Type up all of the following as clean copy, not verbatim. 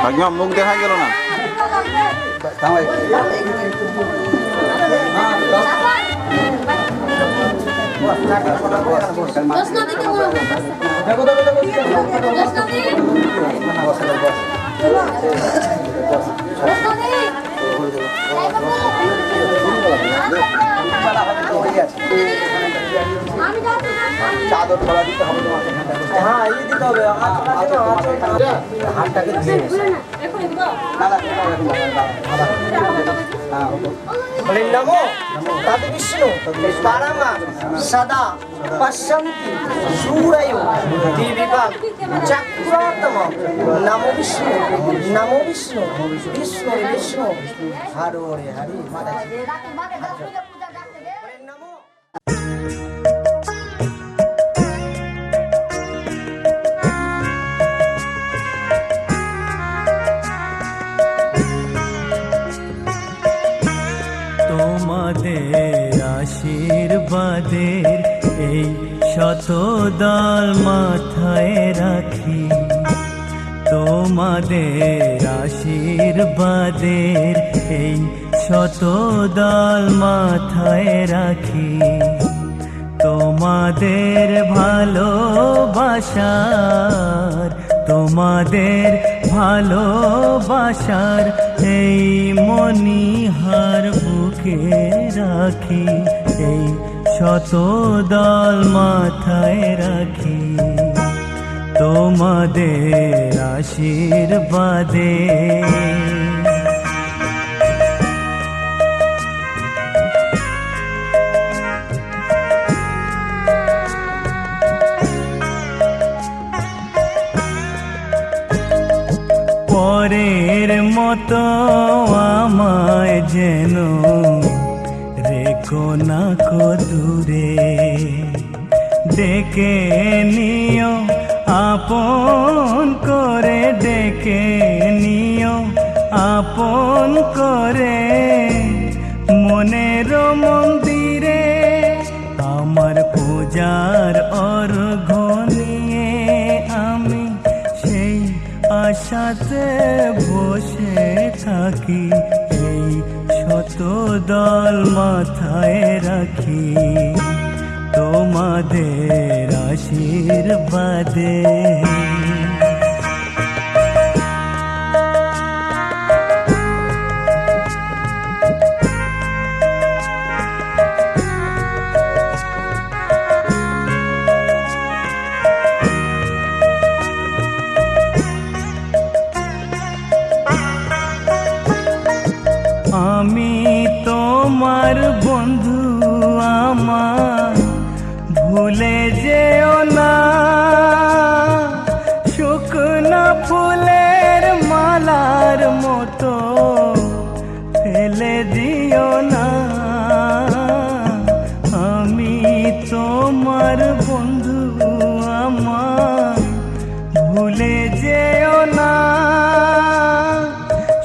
ভাগ্যা মুখ দেখা গেল না। চাদর ছড়া দিতে হবে তোমাকে। হ্যাঁ এই দিতে হবে। হাতটাকে দিয়ে नमो तद विष्णु परम सदा पश्यन्ति सूरयो दीपिका चक्रतम नमो विष्णु विष्णु विष्णु विष्णु हरो रे हरि माता তোমাদের আশীর্বাদের এই শতদল মাথায় রাখি, তোমাদের আশীর্বাদের এই শতদল মাথায় রাখি, তোমাদের ভালোবাসার ভালোবাসার এই মণিহার বুকে রাখি, এই শতদল মাথায় রাখি, তোমাদের আশীর্বাদে। পরের মতো আমায় যেন রেখো না কো দূরে, ডেকে নিও আপন করে, ডেকে নিও আপন করে, মনের মন্দিরে আমার পূজার অর্ঘ্য নিয়ে আমি সেই আশাতে বসে থাকি, এই শতদল মাথায় রাখি, তোমাদের আশীর্বাদে। আমি তোমার বন্ধু, আমার ভুল ভুলে যেও না শুকনো ফুলের মালার মতো ফেলে দিও না। আমি তোমার বন্ধু আমার ভুলে যেও না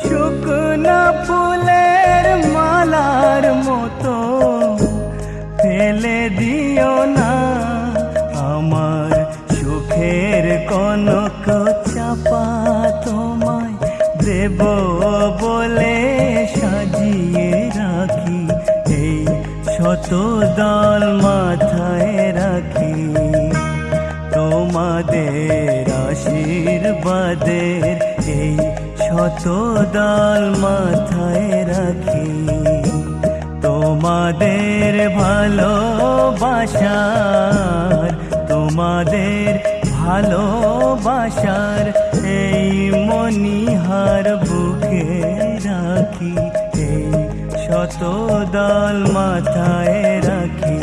শুকনো ফুলের মালার মতো ফেলে দিও না। আমার সুখের কনক চাপা তোমায় দেব বলে সাজিয়ে রাখি, এই শত দল মাথায় রাখি। তোমাদের আশীর্বাদের এই শত দল মাথায় রাখি। তোমাদের ভালোবাসার তোমাদের ভালোবাসার এই মণিহার বুকে রাখি, এই শত দল মাথায় রাখি।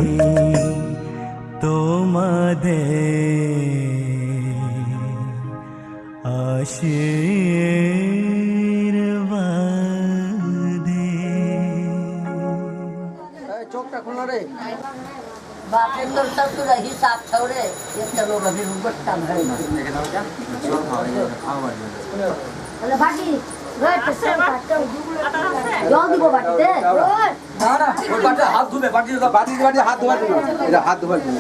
তোমাদের আশীর্বাদে। চোখটা খোলা রে। बापरे तो सब तो रही साफ छोड़े ये चलो रवि रुगट काम है अरे बाटी रोट से काटो जल्दी को बाटते रोट না না ওই বাটি হাত ধুবে, বাটি হাত ধোয়া দিন, এটা হাত ধোয়া দিন।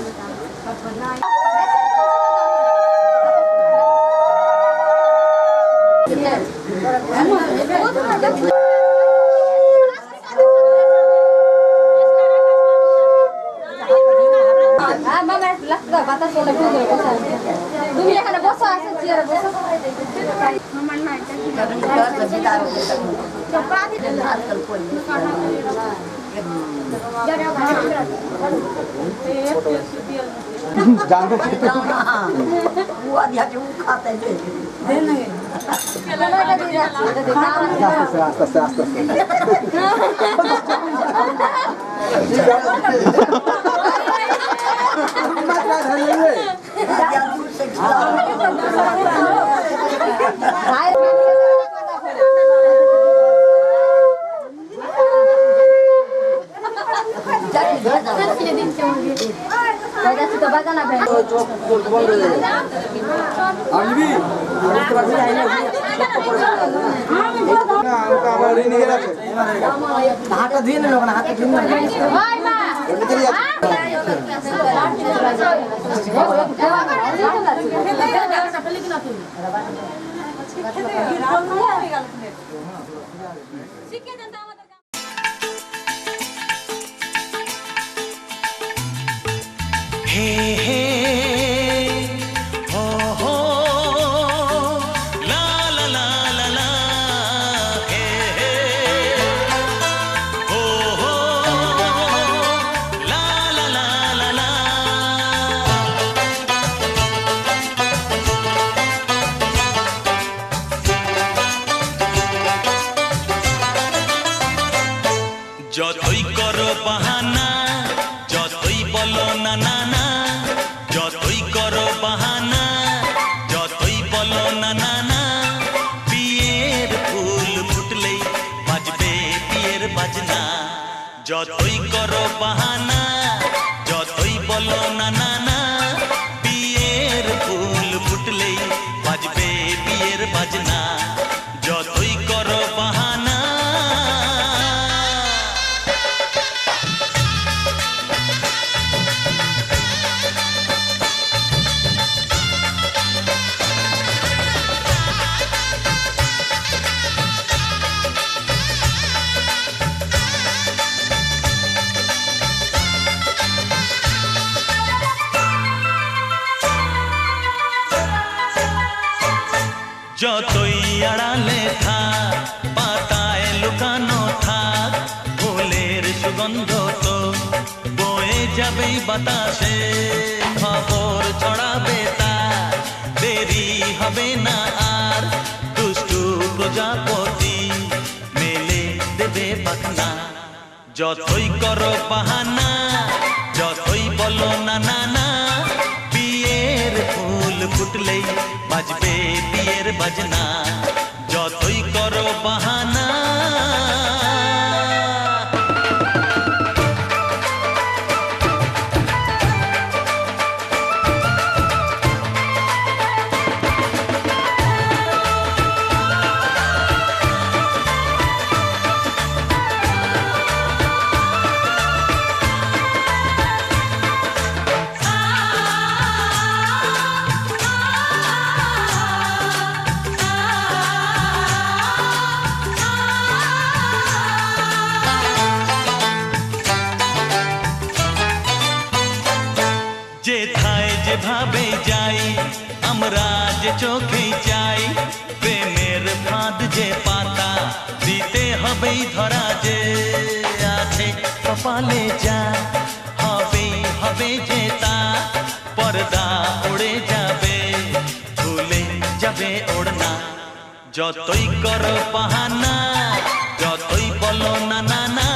মামা লাগা বাতা চলে গেল কথা তুমি এখানে বসো আছে চেয়ারে বসো মামার না এটা आजकल कोई जानते वो आधिया के वो खाता है आस्ते आस्ते হাতটা ধুয়ে নিল না, হাতটা ধুয়ে হে হে হো হো লা লা লা লা লা হে হে হো হো লা লা লা লা লা। যতই করো বাহানা, যতই বলো না না না, যতই করো বাহানা, যতই বলো না না না, বিয়ের ফুল ফুটলেই বাজবে বিয়ের বাজনা। যতই করো বাহানা, যতই বলো না না না, বিয়ের ফুল ফুটলেই বাজবে বিয়ের বাজনা। যতই করো বাহানা। যতই আড়ালে থাক, পাতায় লুকানো থাক, ফুলের সুগন্ধ তো বয়ে যাবেই বাতাসে। খবর ছড়াবে তার, দেরি হবে না আর, দুষ্টু প্রজাপতি মেলে দেবে পাখনা। যতই করো বাহানা, যতই বলো না না না, যেভাবে যাই আমরা যে চোখে চাই প্রেমের ফাঁদ যে পাতা দিতে হবেই ধরা যে আছে কপালে যা হবে হবে যে তা পর্দা উড়ে যাবে ভুলে যাবে ওড়না যতই করো বাহানা যতই বলো না না না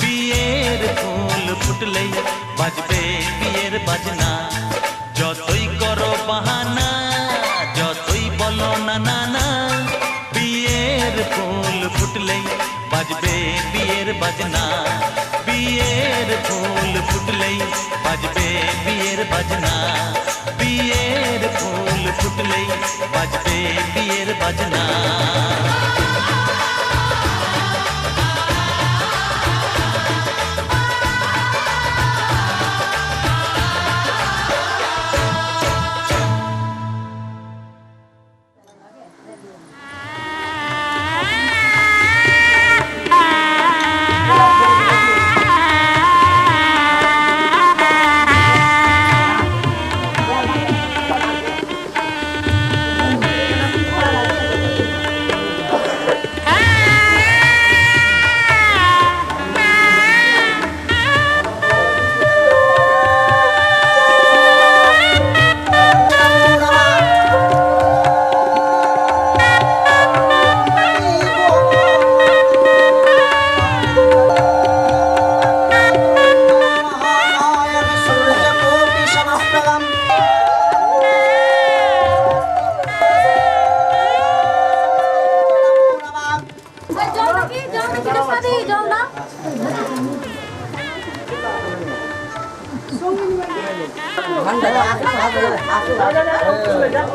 বিয়ের ফুল ফুটলেই বাজবে বিয়ের বাজনা যতই করো বাহানা যতই বলো না না না বিয়ের ফুল ফুটলেই বাজবে বিয়ের বাজনা বিয়ের ফুল ফুটলেই বাজবে বিয়ের বাজনা বিয়ের ফুল ফুটলেই বাজবে বিয়ের বাজনা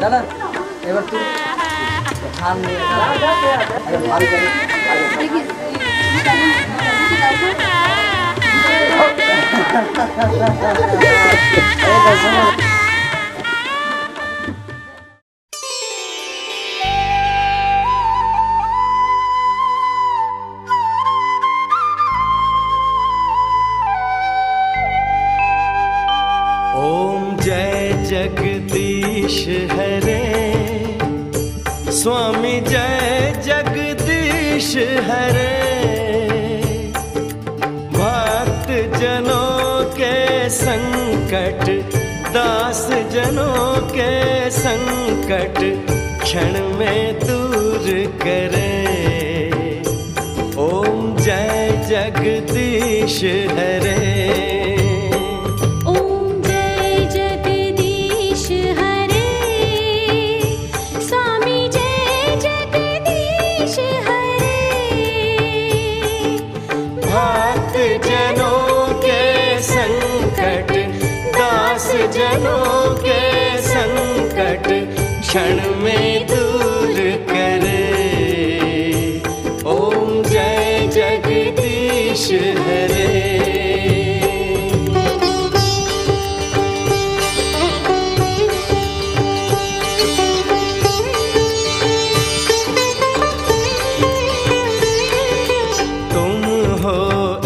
দাদা এবার তুই ধান নিয়ে जगदीश हरे स्वामी जय जगदीश हरे भक्त जनों के संकट दास जनों के संकट क्षण में दूर करे ओम जय जगदीश हरे जनों के संकट क्षण में दूर करे ओम जय जगदीश हरे तुम हो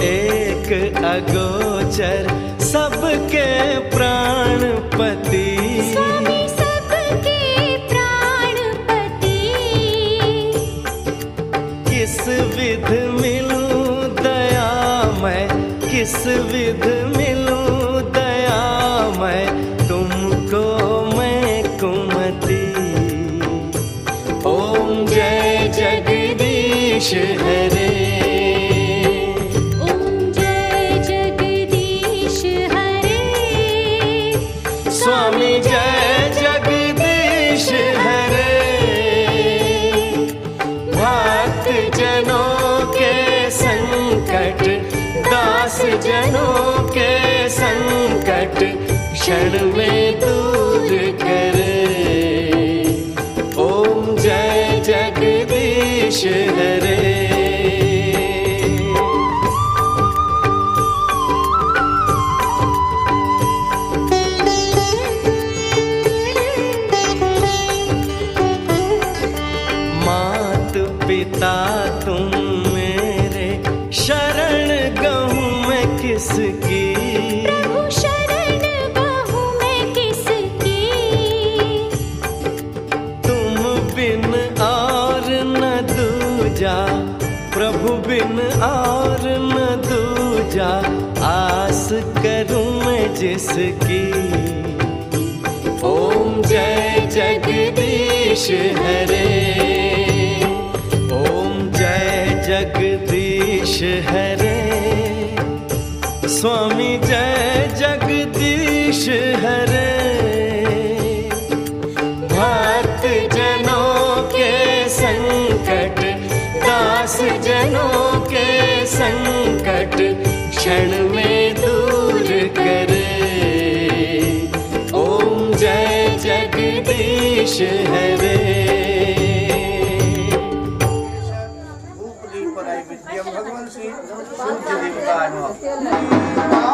एक अगोचर सबके प्राणपति स्वामी सबके प्राणपति किस विध मिलूं दया मैं किस विध मिलूं दया मैं तुमको मैं कुमति ओम जय जगदीश हरे स्वामी जय जगदीश हरे भक्त जनों के संकट दास जनों के संकट क्षण में दूर करे ओम जय जगदीश हरे पिता तुम मेरे शरण गहूँ मैं किसकी प्रभु शरण गहूँ मैं किसकी में जिसकी। ओम जय जगदीश हरे, ओम जय जगदीश हरे, स्वामी जय जगदीश हरे। भक्त जनों के संकट, दास जनों के संकट क्षण में दूर करे। ओम जय जगदीश हरे। भगवान श्री सूर्य देवता नमः।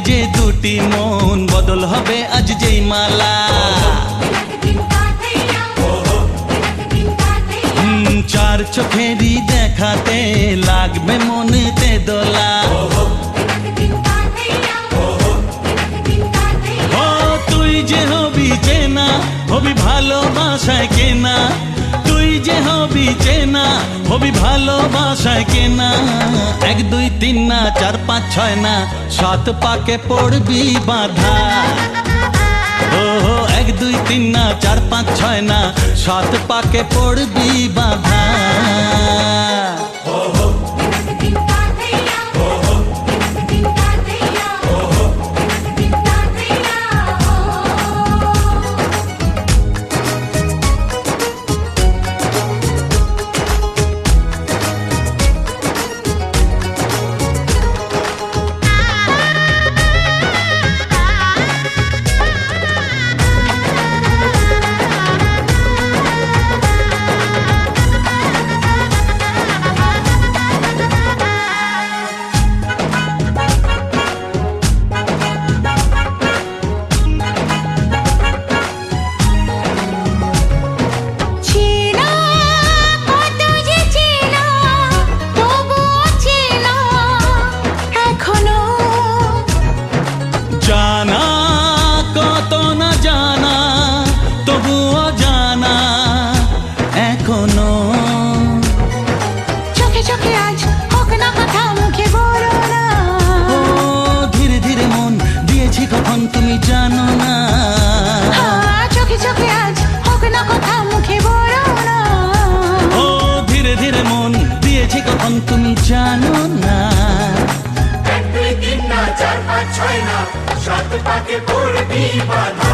যে দুটি মন বদল হবে আজ যেই মালা। চার চোখেরই দেখাতে লাগবে মনেতে দোলা। ও তুই যে হবি চেনা, হবি ভালোবাসায় কেনা। তুই যে হবি চেনা, হবি ভালোবাসায় কেনা। 1 2 3 না 4 5 6 না 7 পাকে পড়বি বাঁধা। ও 1 2 3 না 4 5 6 না 7 পাকে পড়বি বাঁধা। তুমি জানো না। 1 2 3 না 4 5 6 না 7 পাকে পড়বি বাঁধা।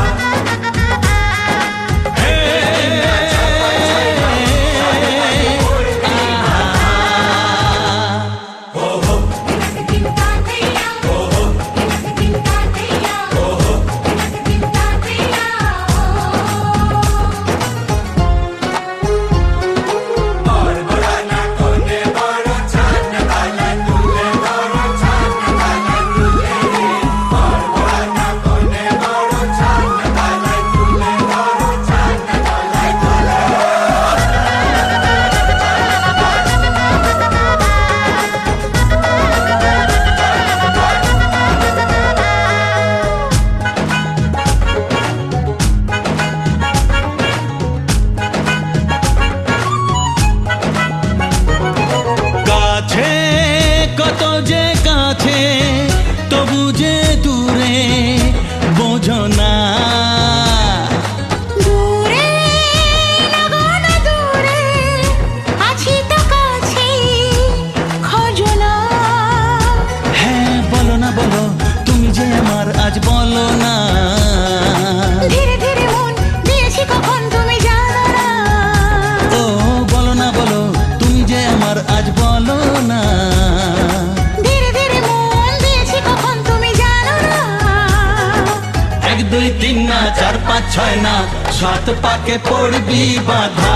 4 5 6 না 7 পাকে পড়বি বাধা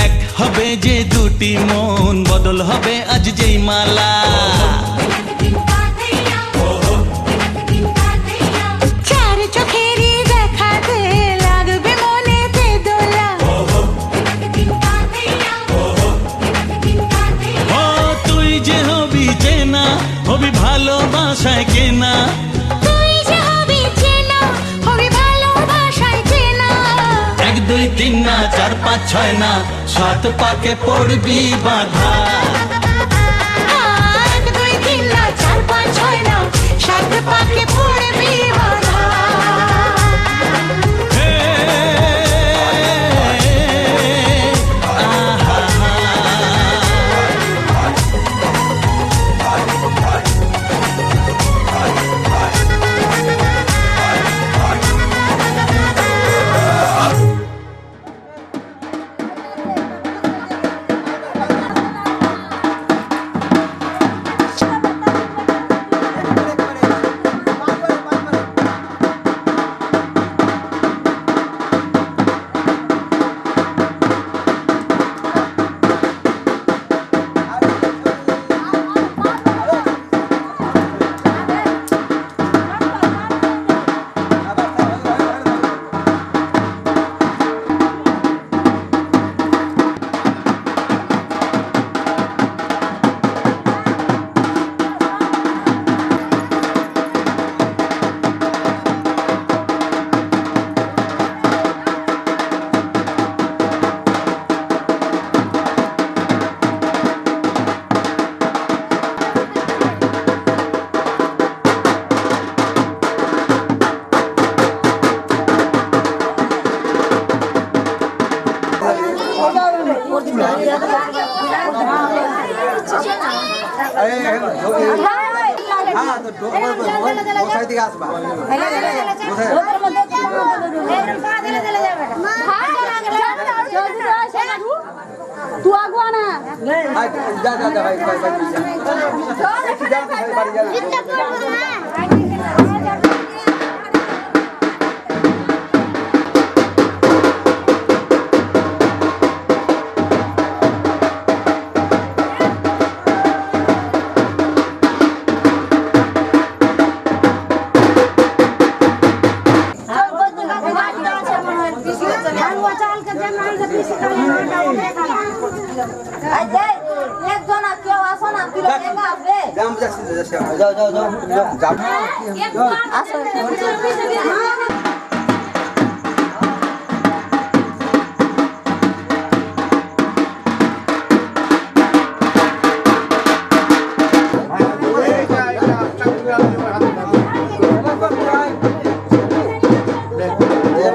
এক হবে যে দুটি মন বদল হবে আজ যেই মালা চার চোখেরই দেখাতে লাগবে মনেতে দোলা ও তুই যে হবি চেনা হবি ভালোবাসায় কেনা তুই যে হবি চেনা হবি ভালোবাসায় চেনা 1 2 3 না 4 5 6 না 7 পাকে পড়বি বাধা 1 2 3 না 4 5 6 না 7 পাকে পড়বি বাধা হে, আহা, হ্যাঁ তো বসাই দিকে আসবা तू आगुआ ना যা যা যা ভাই ভাই যা বাড়ি যা যাও যাও যাও যাও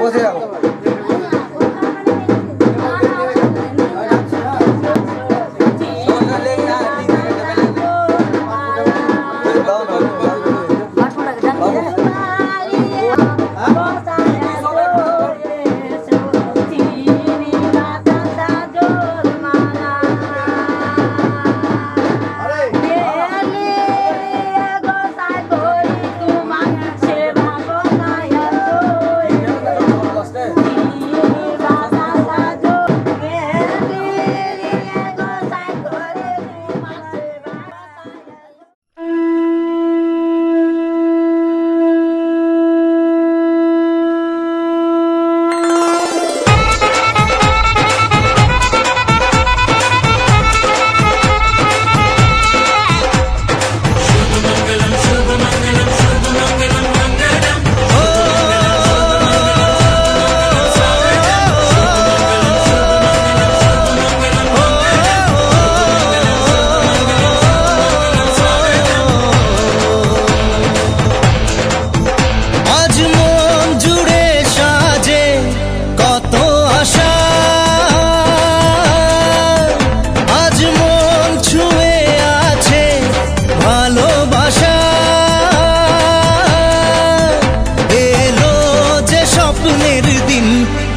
বসে যাও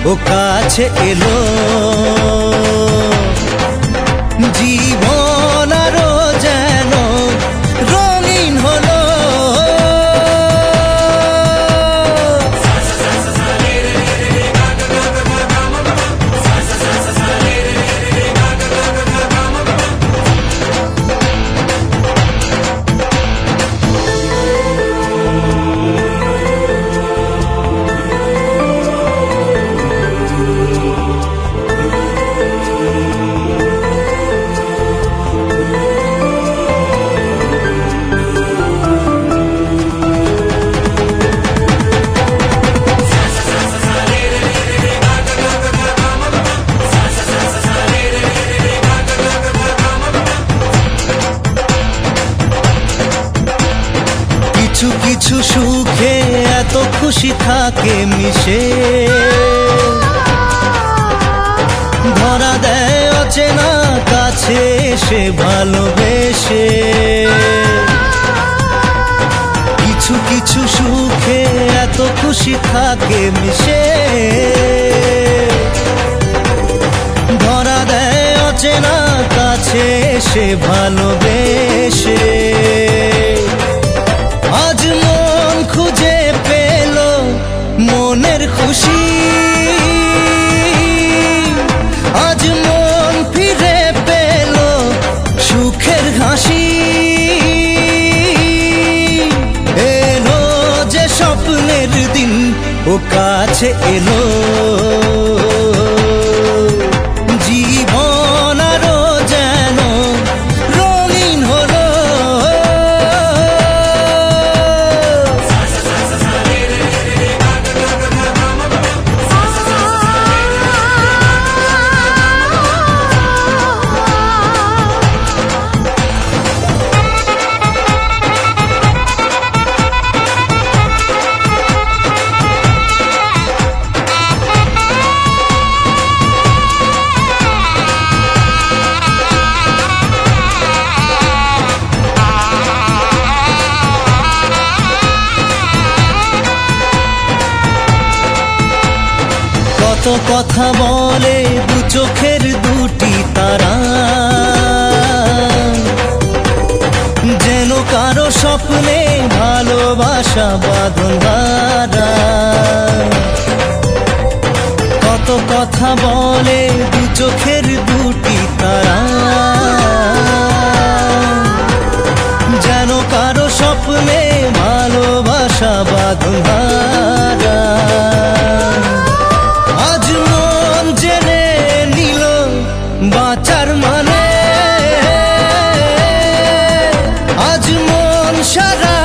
ও কাছে এলো কিছু সুখে এত খুশি থাকে মিশে, ধরা দেয় অচেনা কাছে এসে ভালোবেসে। কিছু কিছু সুখে এত খুশি থাকে মিশে, ধরা দেয় অচেনা কাছে এসে ভালোবেসে। আজ মন খুঁজে পেল মনের খুশি, আজ মন ফিরে পেল সুখের হাসি। এলো যে স্বপ্নের দিন ও কাছে এলো, জীবন আরো যেন রঙিন হলো। কত কথা বলে দু চোখের দুটি তারা, যেন কারো স্বপ্নে ভালোবাসা বাঁধন হারা। কত কথা বলে দু চোখের দুটি তারা, যেন কারো স্বপ্নে ভালোবাসা বাঁধন হারা। আজ মন জেনে নিল বাঁচার মানে, আজ মন সারা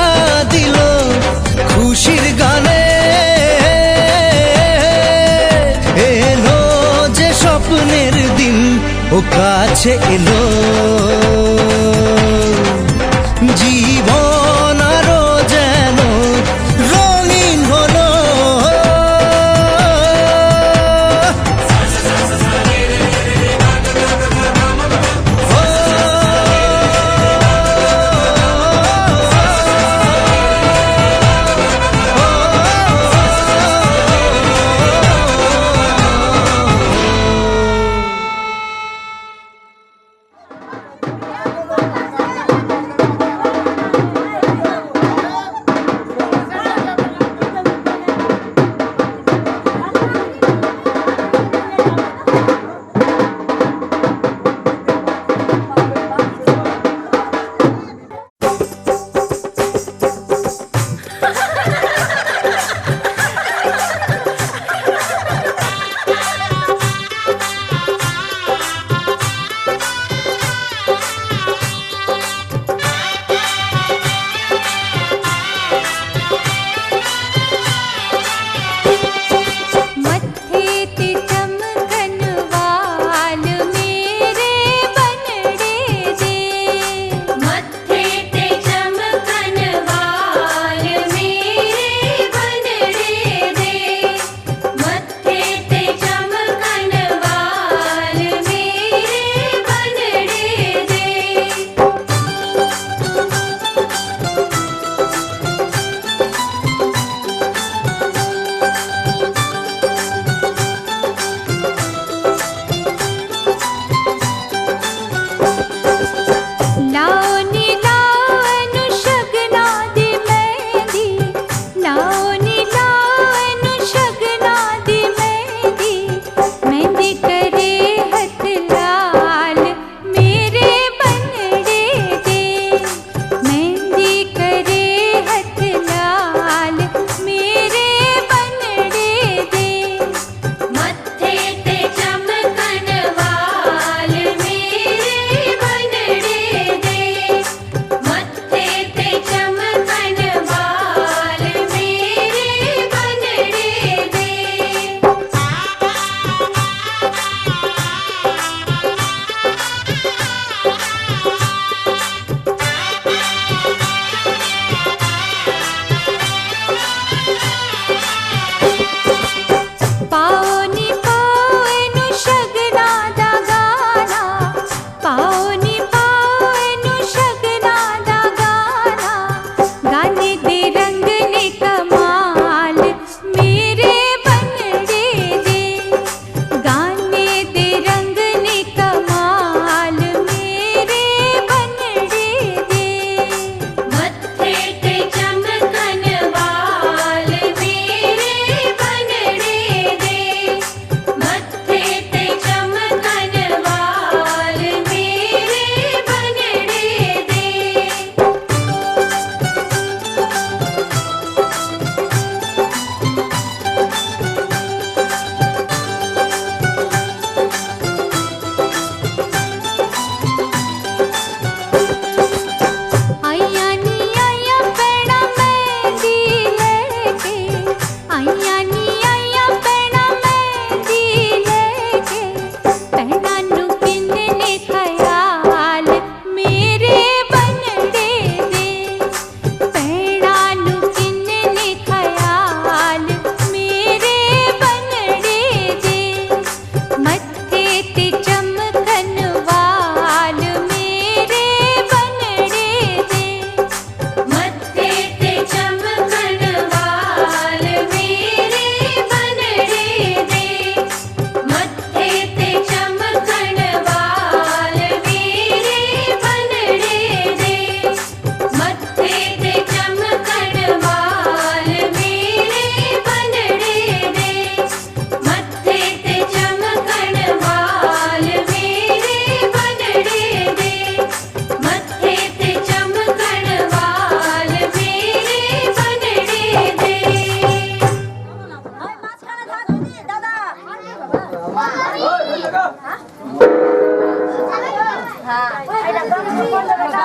দিল খুশির গানে। এলো যে স্বপ্নের দিন ও কাছে এলো, জীবন আরো যেন রঙিন হলো।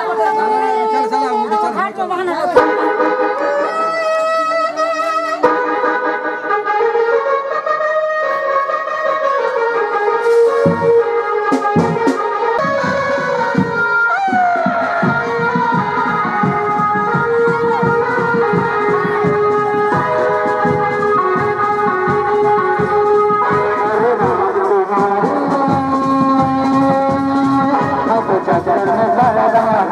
चल चल उड़ी चल घाट पे बहाना करता अब जगन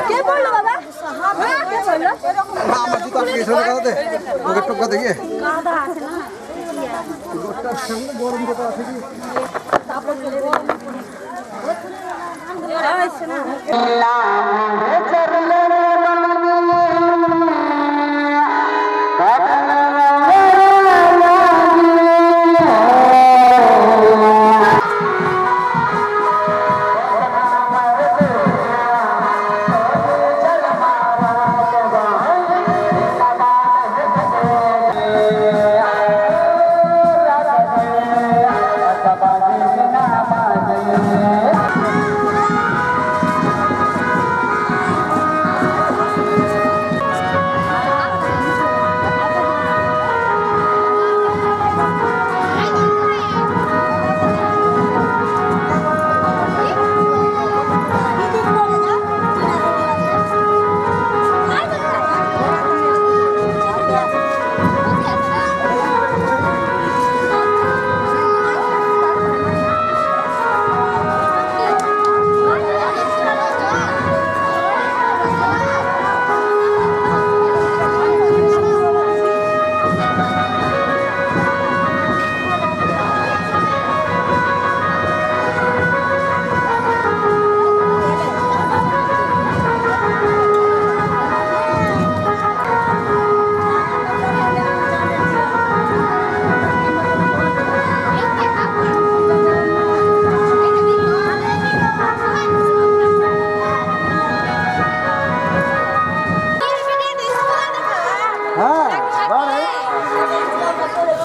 কে বললো বাবা? কে বললো? আমার জুতো আটকে গেছে কাদাতে ওকে টপকা দেখে কাদা আছে না? গোটার সামনে গরম জুতো আছে কি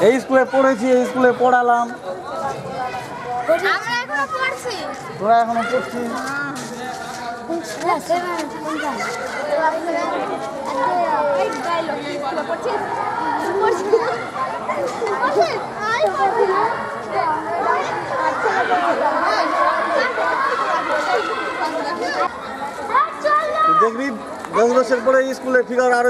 এই স্কুলে পড়েছি, এই স্কুলে পড়ালাম, আমরা এখনো পড়ছি। তোরা এখনো পড়ছিস। দেখবি 10 বছর পরে স্কুলের ফিগার আরো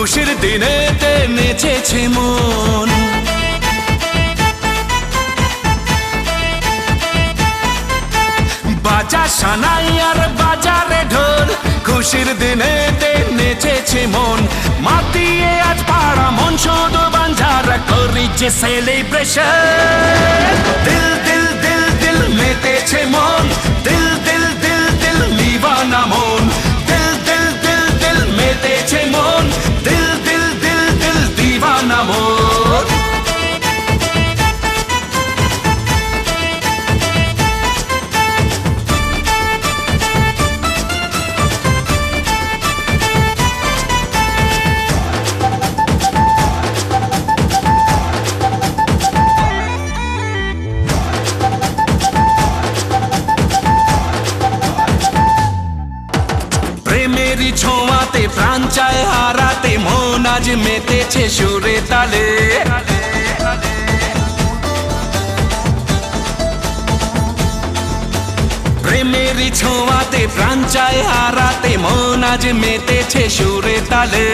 খুশির দিনেতে নেচেছে মন। বাজা সানাই আর বাজারে ঢোল, খুশির দিনেতে নেচেছে মন। মাতিয়ে আজ পাড়া মন শুধু বাঞ্ঝারা করিছে সেলিব্রেশন। দিল দিল দিল দিল মেতেছে মন, দিল দিল দিল দিল দিওয়ানা মন। দিল দিল দিল দিল মেতেছে মন, দিল দিল দিল দিল দিওয়ানা মন। প্রেমেরই ছোঁয়াতে প্রাণ চায় হারাতে, মন আজ মেতেছে সুরে তালে। প্রেমেরই ছোঁয়াতে প্রাণ চায় হারাতে, মন আজ মেতেছে সুরে তালে।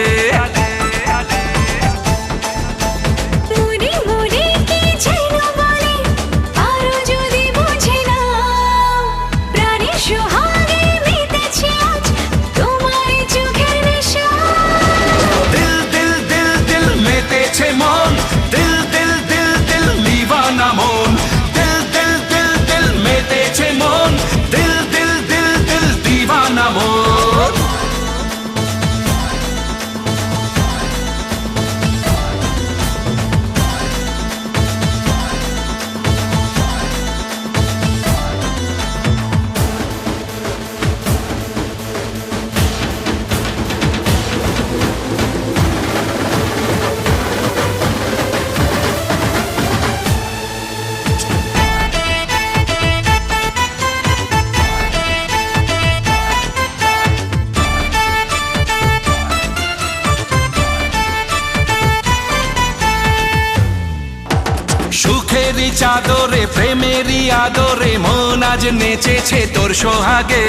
সুখেরই চাদরে প্রেমেরই আদরে, মন আজ নেচেছে তোর সোহাগে।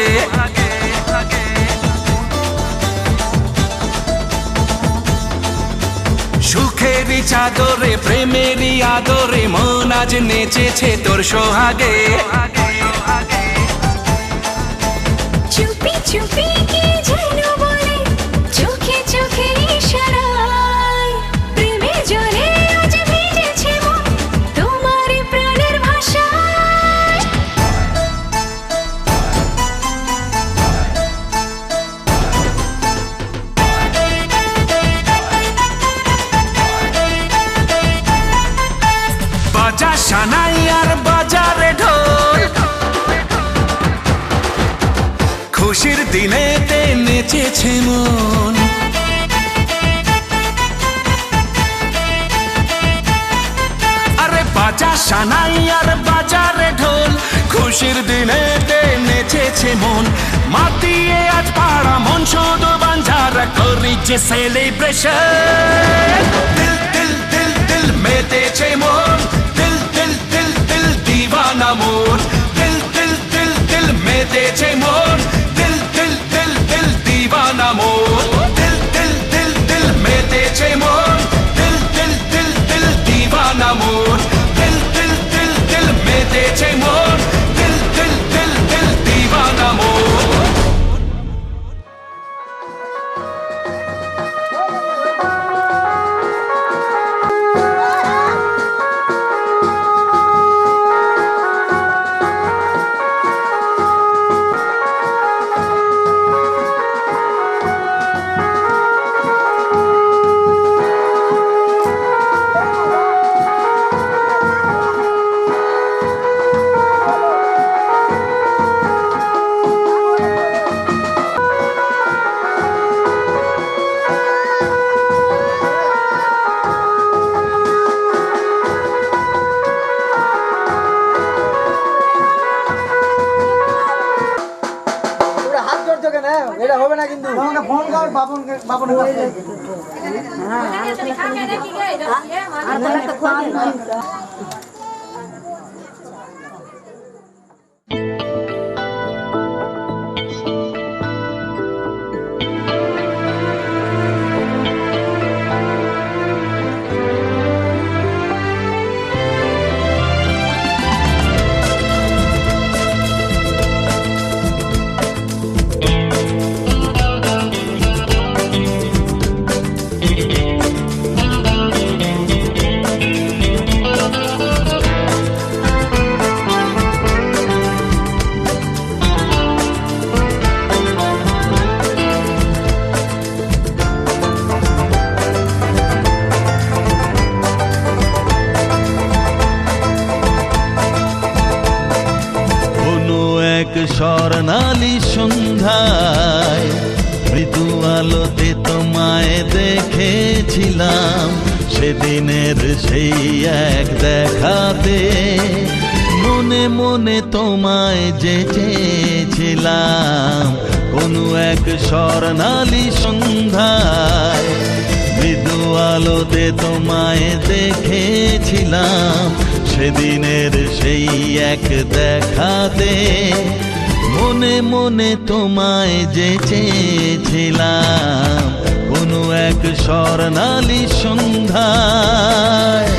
সুখেরই চাদরে প্রেমেরই আদরে, মন আজ নেচেছে তোর সোহাগে। চুপি চুপি কি যেন বলে, চোখে চোখে ইশারায়, প্রেমে জলে আজ ভিজেছে মন, তোমার প্রাণের ভাষায়। বাজা সানাই আর বাজারে ঢোল, খুশির দিনেতে নেচেছে মন। আরে বাজা সানাই আর বাজারে ঢোল, খুশির দিনেতে নেচেছে মন। মাতিয়ে আজ পাড়া মন শুধু বাঞ্ঝারা করিছে সেলিব্রেশন। দিল দিল দিল দিল মেতেছে মন, দিল দিল দিল দিল দিওয়ানা মন। দিল দিল দিল দিল মেতেছে মন, দিল দিল দিল দিল দিওয়ানা মন। দিল দিল দিল দিল মেতেছে মন, দিল দিল দিল দিল দিওয়ানা মন। দিল দিল দিল দিল মেতেছে মন, দিল দিল দিল দিল দিওয়ানা মন। এটা হবে না কিন্তু ফোন কর বাপনের কাছে। দেখেছিলাম সেদিনের সেই এক দেখাতে, মনে মনে তোমায় যে চেয়েছিলাম কোনো এক স্বর্ণালী সন্ধ্যায়, মৃদু আলোতে তোমায় দেখেছিলাম সেদিনের সেই এক দেখাতে, মনে মনে তোমায় যে চেয়েছিলাম কোনো এক স্বর্ণালী সন্ধ্যায়।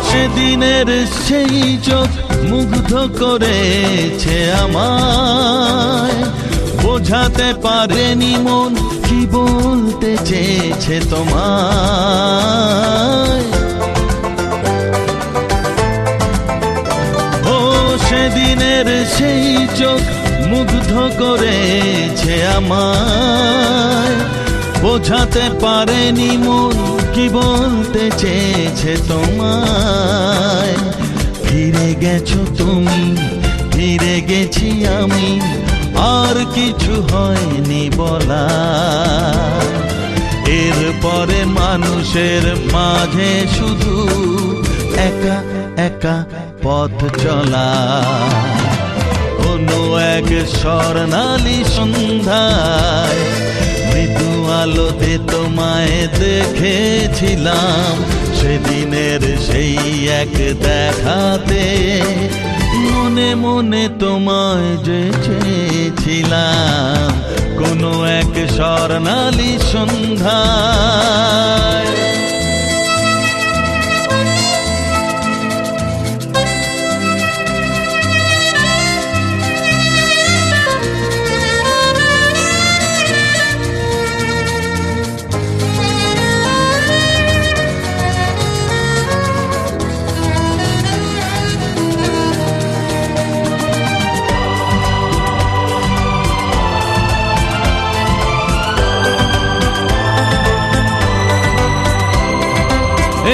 সেদিনের সেই চোখ মুগ্ধ করেছে আমায়, বোঝাতে পারেনি মন কি বলতে চেয়েছে তোমায়। ও সেদিনের সেই চোখ মুগ্ধ করেছে আমায়, বোঝাতে পারেনি মন কি বলতে চেয়েছে তোমায়। ফিরে গেছো তুমি, ফিরে গেছি আমি, আর কিছু হয়নি বলা। এরপরে মানুষের মাঝে শুধু একা একা পথ চলা, কোনো এক স্বর্ণালী সন্ধ্যায় মৃদু আলোতে তোমায় দেখেছিলাম সেদিনের সেই এক দেখাতে, মনে মনে তোমায় যে চেয়েছিলাম কোনো এক স্বর্ণালী সন্ধ্যায়।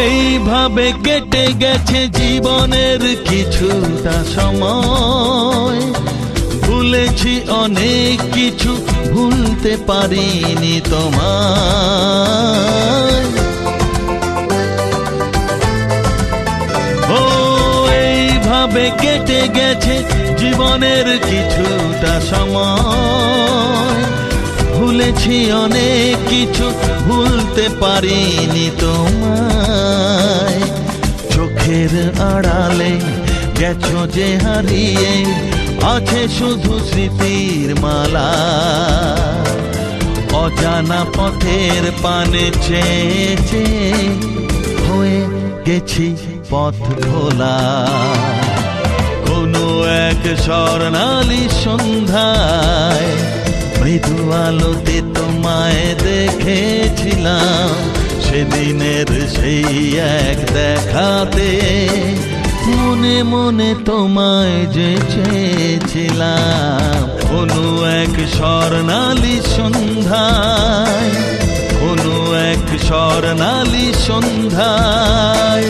এইভাবে কেটে গেছে জীবনের কিছুটা সময়, ভুলেছি অনেক কিছু, ভুলতে পারিনি তোমায়। ও এইভাবে কেটে গেছে জীবনের কিছুটা সময়, ভুলেছি অনেক কিছু, ভুলতে পারিনি তোমায়। চোখের আড়ালে গেছো যে হারিয়ে, আছে শুধু স্মৃতির মালা। অজানা পথের পানে চেয়ে চেয়ে হয়ে গেছি পথ ভোলা, কোনো এক স্বর্ণালী সন্ধ্যায় মৃদু আলোতে তোমায় দেখেছিলাম সেদিনের সেই এক দেখাতে, মনে মনে তোমায় যে চেয়েছিলাম কোনো এক স্বর্ণালী সন্ধ্যায়, কোনো এক স্বর্ণালী সন্ধ্যায়,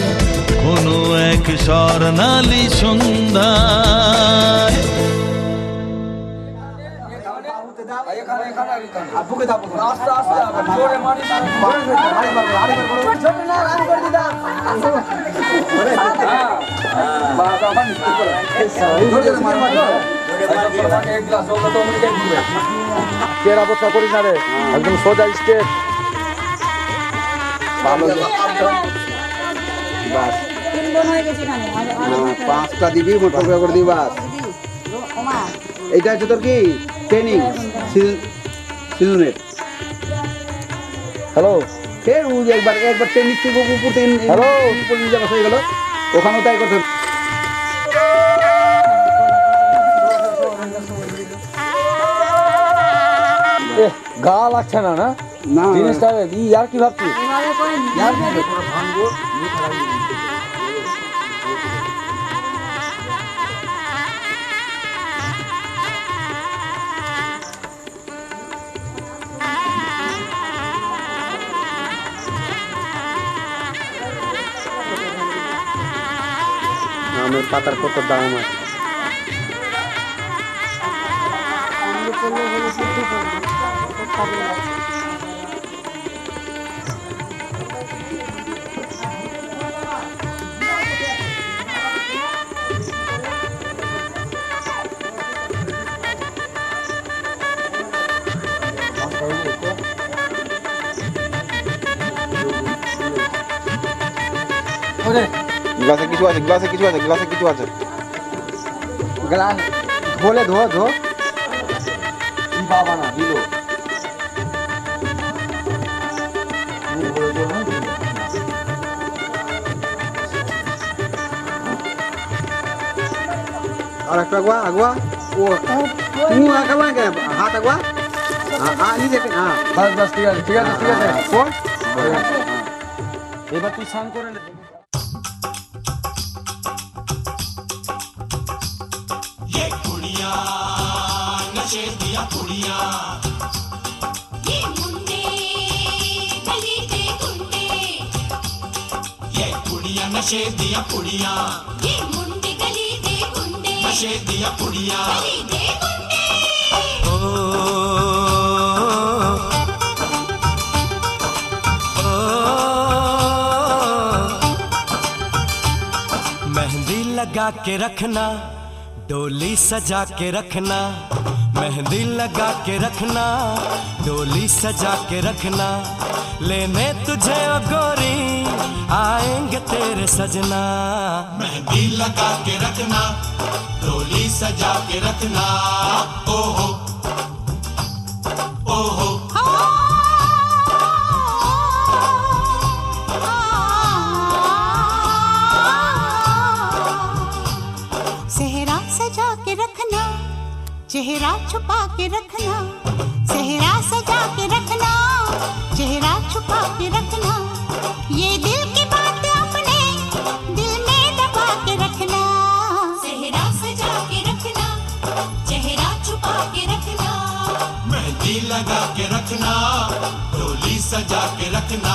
কোনো এক স্বর্ণালী সন্ধ্যায়। আব্বুকে দাও, আস্তে আস্তে জোরে মারি অবস্থা করিস না রে, একদম সোজা স্টেপ। পাঁচটা দিবি, মোট করে দিবি বাস। এইটা হচ্ছে তোর কি ট্রেনিং সিজনের। হ্যালো, একবার একবার ট্রেনিং থেকে উপর থেকে উপর নিয়ে যাওয়া হয়ে গেল, ওখানেও তাই করতে। গা লাগছে না না জিনিসটা, আর কি ভাবছিস? আমের পাতার কত দাম আছে। গ্লাসে কিছু আছে, গ্লাসে কিছু আছে, গ্লাসে কিছু আছে। গ্লাস ধোলে ধো ধো বাবা না দিল। और एक अगवा अगवा वो मुंह अगवा क्या हाथ अगवा नीचे हाँ बस बस ठीक है ठीक है ठीक है कौन ये बात तू शाम को ये कुड़िया नशे दिया कुड़िया ये मुंडे गली दे गुंडे ये कुड़िया नशे दिया कुड़िया ये मुंडे गली दे गुंडे नशे दिया कुड़िया गली दे गुंडे मेहंदी लगा के रखना, डोली सजा के रखना, मेहंदी लगा के रखना, डोली सजा के रखना, लेने तुझे ओ गोरी आएंगे तेरे सजना। मेहंदी लगा के रखना, डोली सजा के रखना, ओहो ओहो सेहरा सजा के रखना, चेहरा छुपा के रखना, सेहरा सजा के रखना, चेहरा छुपा के रखना, ये दिल की बात अपने दिल में दबा के रखना। सेहरा सजा के रखना, चेहरा छुपा के रखना, मेहंदी लगा के रखना, डोली सजा के रखना।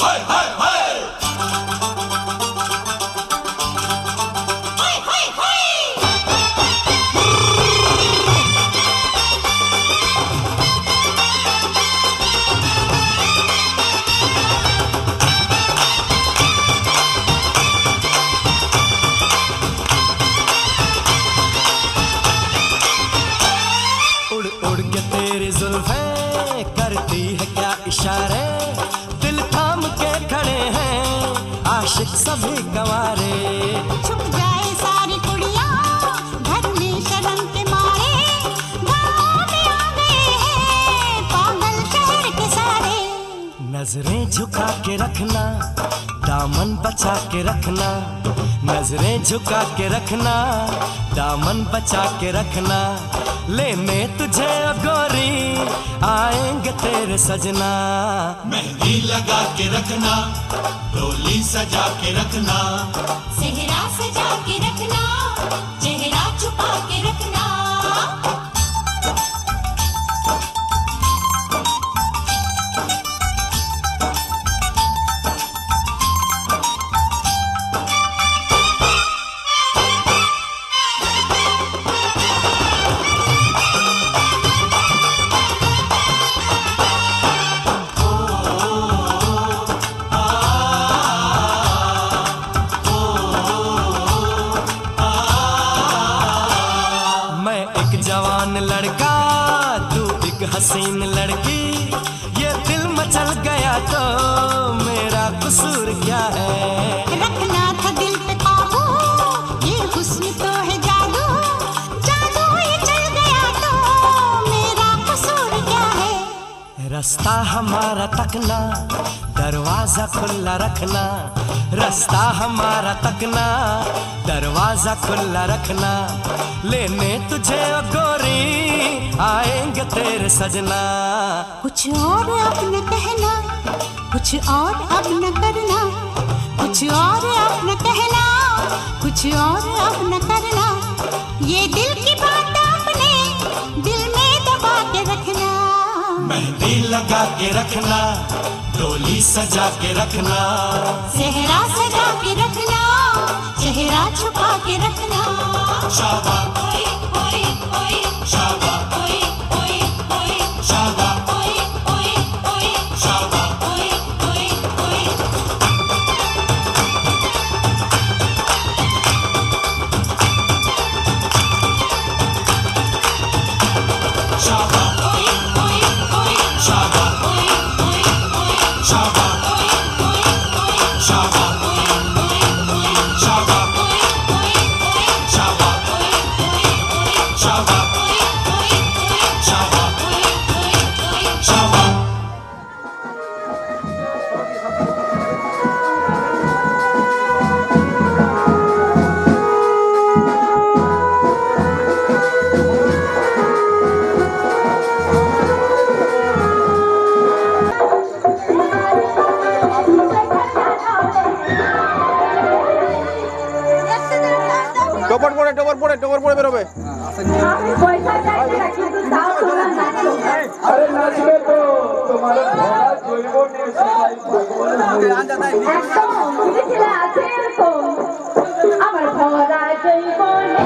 हाय हाय हाय हाय हाय हाय उड़ उड़ के तेरी जुल्फें करती है क्या इशारे, दिल थाम के खड़े हैं आशिक सभी गंवारे। छुप जाए सारी कुड़ियाँ घर में शर्म के मारे, गाँव में आ गए हैं पागल शहर के सारे। नजरें झुका के रखना, दामन बचा के रखना, नजरें झुका के रखना, दामन बचा के रखना, लेने तुझे ओ गोरी आएंगे तेरे सजना। मेहंदी लगा के रखना, डोली सजा के रखना, सेहरा सजा के रखना, चेहरा छुपा के रखना। मैं एक जवान लड़का, तू एक हसीन लड़की, ये दिल मचल गया तो मेरा कसूर क्या है। रखना था दिल पे काबू, ये हुस्न तो है जादू, जादू ये चल गया तो मेरा कसूर क्या है। रास्ता हमारा तकना, दरवाजा खुला रखना, रास्ता हमारा तकना, दरवाजा खुला रखना, लेने तुझे ओ गोरी आएंगे तेरे सजना। कुछ और अब न कहना, कुछ और अब न करना, कुछ और अब न कहना, कुछ और अब न करना, ये दिल की बात अपने दिल में दबा के रखना। मेहंदी लगा के रखना, डोली सजा के रखना, सेहरा सजा के रखना, चेहरा छुपा के रखना। शाबा शाबा शाबा शाबा शाबा शाबा शाबा शाबा शाबा शाबा शाबा शाबा शाबा। টোপর পড়ে বেরোবে। আমার ভরা জৈবনে